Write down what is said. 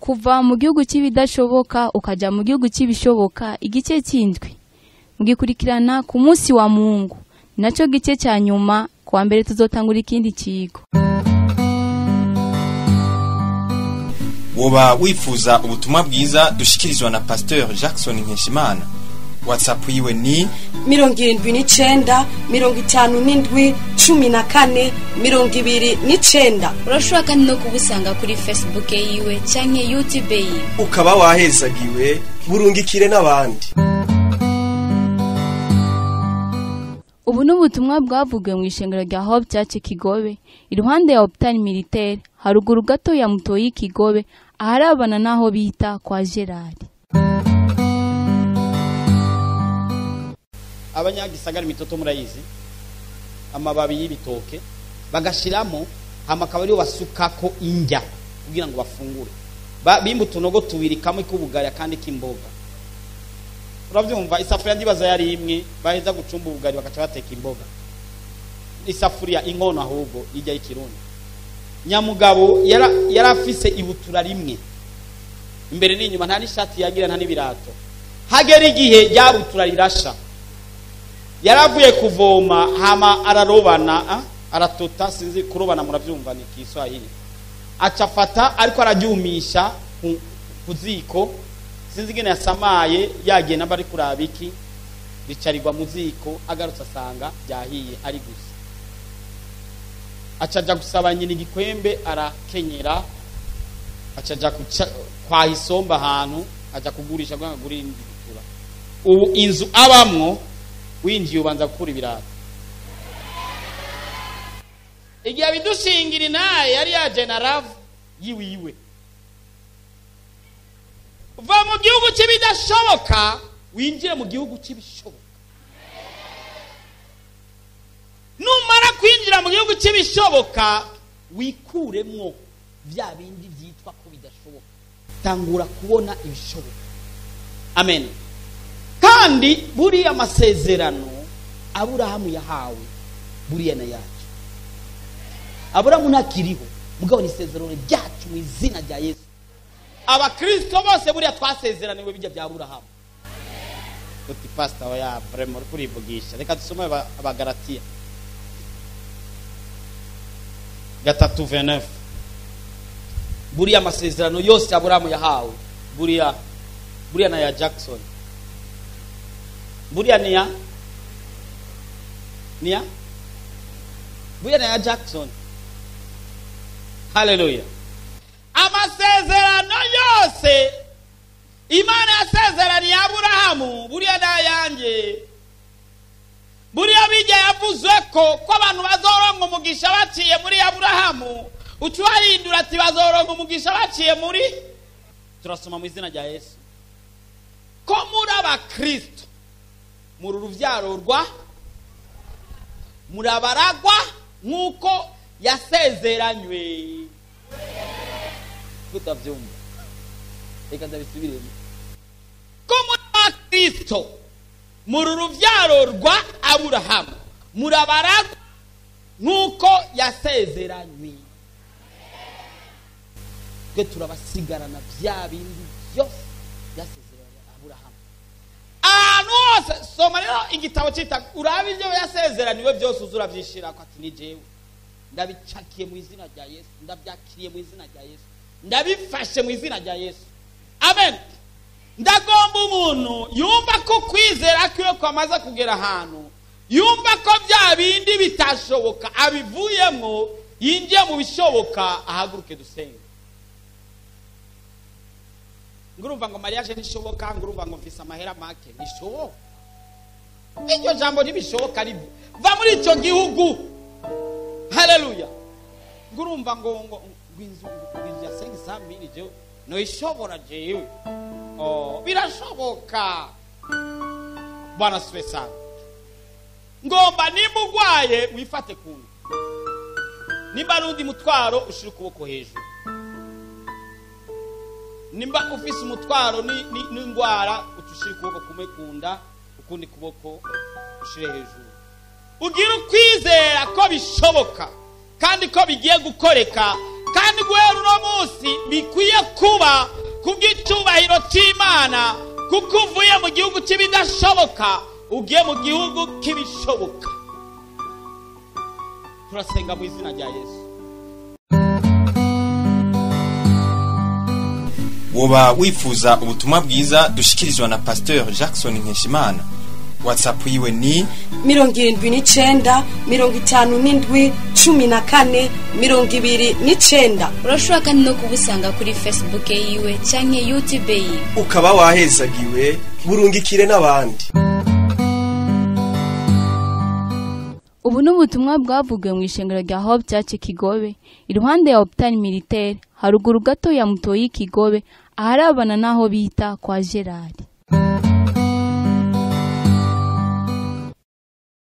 kuva mu gihugu cy'ibidashoboka ukaja mu gihugu cy'ibishoboka igice cy'indwi mugikurikirana ku munsi wa Mungu naco gice cya nyuma kwa mbere tuzotangura ikindi kigo. Woba wifuza ubutumwa bwiza dushikirizwa na Pasteur Jackson Nkeshimana. WhatsApp yiwe ni 79 57 14 29. Urashobora kandi no kubusanga kuri Facebook yiwe canke YouTube yiwe. Ukaba wahezagiwe burungikire n'abandi. Ubu n'ubutumwa bwavugiwe mu ishengero rya Hope Church Kigobe iruhande ya Hopital Militaire haruguru gato ya Mutoyi Kigobe aharabana naho bita kwa Gerard. Abanyagisagara mitoto murayizi amababi y'ibitoke bagashiramo amakabari basukako injya kugira ngo bafungure bimba utunogo tubiri kamwe k'ubugari kandi k'imboga. Uravyumva isafuriya ndibaza yari imwe baheza gucumba ubugari bakaca bateka imboga. Isafuriya inkono ahubwo ijya y'ikirundi. Nyamugabo yarafise ibutura rimwe imbere n'inyuma nta n'ishati yagira nta n'ibirato. Hagera igihe ryabutura rirasha yaravuye kuvoma hama ararobana aratota sinzi kurobana muravyumva ni Kiswahili acafata ariko arajumisha kuziko sinzi gene yasamaye yagiye nabari kurabiki ricarirwa muziko agarutse asanga byahiye ari gusa acaja gusaba nyine igikwembe arakenyera acaja kwa Hisomba ahantu aja kugurisha bwangagurira inditura. Ubu inzu abamwo winjiye ubanza gukura ibirato. Igihe bidushingira naye yari yaje na ravu yiwiwe. Va mu gihugu cy'ibidashoboka winjire mu gihugu cy'ibishoboka. Numara kwinjira mu gihugu cy'ibishoboka wikuremwo bya bindi byitwa ko bidashoboka. Tangura kubona ibishoboka. Amen. Kandi buriya amasezerano Aburahamu yahawe buriya na yacu. Aburahamu nakiriho mugabo ni isezerano ryacu mu izina rya Yesu. Abakristo bose buriya twasezeraniwe bijya bya Aburahamu. Uti pastor wa ya vraiment kurivugisha. Reka dusome abagalatiya 3:29. Buriya amasezerano yose Aburahamu yahawe buriya na ya Jackson. Buriya niya buriya na ya Jackson. Hallelujah. Amasezerano yose Imana yasezeraniye Aburahamu buriya na yanjye. Buriya bijya yavuze ko abantu bazoronka umugisha baciye muri Aburahamu ucuharindura ati bazoronka umugisha baciye muri. Turasoma mu izina rya Yesu ko muri abakristo muri uruvyaro rwa murabaragwa nkuko yasezeranywe. Kutavyumva reka ndabisubiremo ko muri abakristo muri uruvyaro rwa Aburahamu murabaragwa nkuko yasezeranywe. Twe turabasigarana bya bindi byose yasezeranye Aburahamu. Anose soma rero igitabo cyita urabe ibyo yasezeraniwe byose uzurabyishira ko ati ni jewe ndabicakiye mu izina rya Yesu, ndabyakiriye mu izina rya Yesu, ndabifashe mu izina rya Yesu. Amen. Ndagomba umuntu yumva ko kwizera kwiwe kwamaze kugera ahantu yumva ko bya bindi bitashoboka abivuyemo yinjiye mu bishoboka ahaguruke dusenge. Ngurumva ngo mariage nishoboka, ngurumva ngo mfise amahera make nishoboka. Iryo jambo ntibishoboka ribu va muri icyo gihugu. Haleluya. Ngurumva ngo gwinzu ya 500,000 je no ishobora jewe. Birashoboka. Bwana swesa. Ngomba nimugwaye wifate kuntu. Nimba rundi mutwaro ushira ukuboko hejuru. Nimba ufise umutwaro n'ingwara utushira ukuboko kumwe kunda ukundi kuboko ushire hejuru. Ugira ukwizera ko bishoboka kandi ko bigiye gukoreka kandi guhera uno munsi bikwiye kuba kubw'icubahiro c'Imana, kuko uvuye mu gihugu c'ibidashoboka ugiye mu gihugu k'ibishoboka. Turasenga mu izina rya Yesu. woba wifuza ubutumwa bwiza dushikirizwa na Pasteur Jackson Nkeshimana, WhatsApp yiwe ni 79 57 14 29. urashobora kandi no kubusanga kuri Facebook yiwe canke YouTube yiwe. ukaba wahezagiwe burungikire n'abandi. Ubu n'ubutumwa bwavugiwe mu ishengero rya Hope Church Kigobe, iruhande ya Hôpital Militaire, haruguru gato ya Mutoyi Kigobe, aharabana naho bita kwa Gerard.